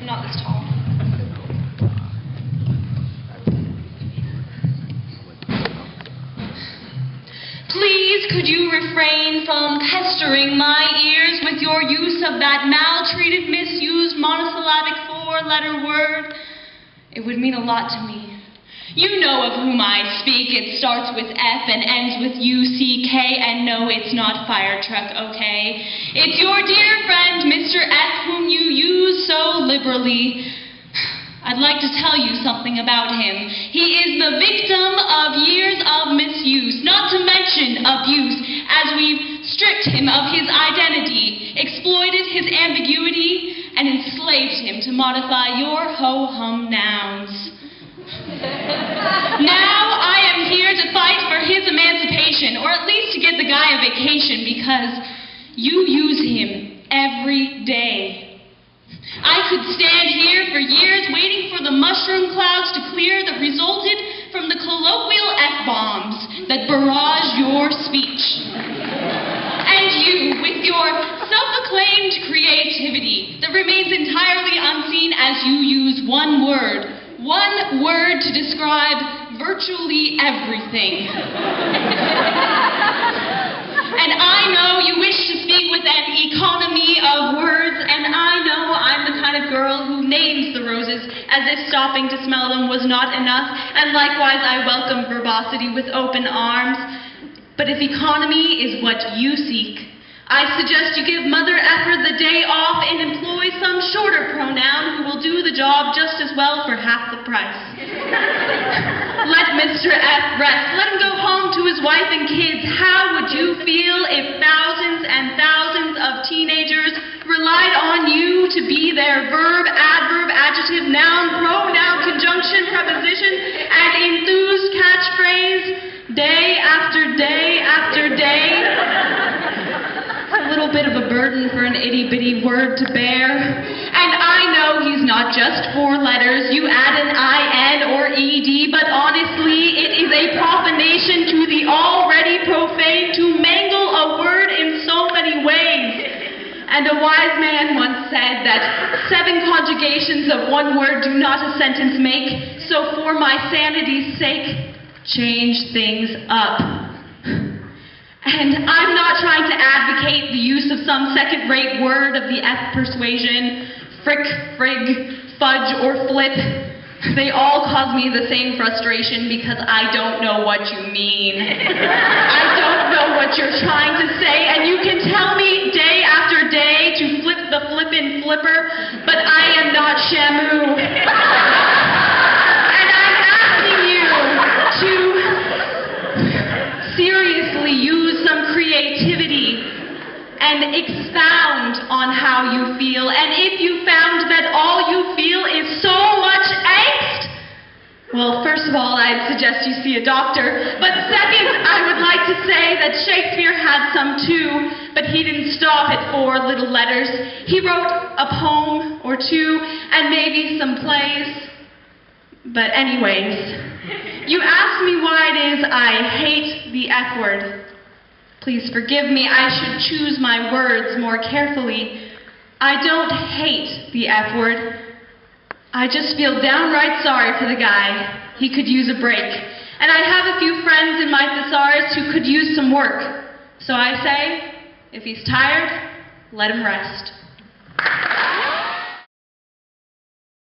I'm not this tall. Please, could you refrain from pestering my ears with your use of that maltreated, misused, monosyllabic four-letter word? It would mean a lot to me. You know of whom I speak. It starts with F and ends with U-C-K, and no, it's not fire truck, okay? It's your dear friend, Mr. F, whom you use so liberally. I'd like to tell you something about him. He is the victim of years of misuse, not to mention abuse, as we've stripped him of his identity, exploited his ambiguity, and enslaved him to modify your ho-hum nouns. Now I am here to fight for his emancipation, or at least to get the guy a vacation, because you use him every day. I could stand here for years waiting for the mushroom clouds to clear that resulted from the colloquial F-bombs that barrage your speech. And you, with your self-acclaimed creativity that remains entirely unseen as you use one word to describe virtually everything. And I know you wish to speak with an economy of words, and I know I'm the kind of girl who names the roses as if stopping to smell them was not enough, and likewise I welcome verbosity with open arms. But if economy is what you seek, I suggest you give Mother Effer the day off and employ some shorter pronoun who will do the job just as well for half the price. Let Mr. F rest. Let him go home to his wife and kids. How would you feel if thousands and thousands of teenagers relied on you to be their verb, adverb, adjective, noun, pronoun, conjunction, preposition, and enthused catchphrase day after day after day? A little bit of a burden for an itty-bitty word to bear. And I know he's not just four letters. You add an I-N or E-D, but honestly, it is a profanation to the already profane to mangle a word in so many ways. And a wise man once said that 7 conjugations of one word do not a sentence make, so for my sanity's sake, change things up. And I'm not trying to advocate the use of some second-rate word of the F persuasion, frick, frig, fudge, or flip. They all cause me the same frustration because I don't know what you mean. I don't know what you're trying to say, and you can tell me day after day to flip the flippin' flipper, but I am not Shamu. And I'm asking you to seriously use some creativity and expound on how you feel. And if you found that all you feel is so much angst, well, first of all, I'd suggest you see a doctor. But second, I would like to say that Shakespeare had some too, but he didn't stop at 4 little letters. He wrote a poem or 2 and maybe some plays. But anyways, you asked me why it is I hate the F word. Please forgive me, I should choose my words more carefully. I don't hate the F word. I just feel downright sorry for the guy. He could use a break. And I have a few friends in my thesaurus who could use some work. So I say, if he's tired, let him rest.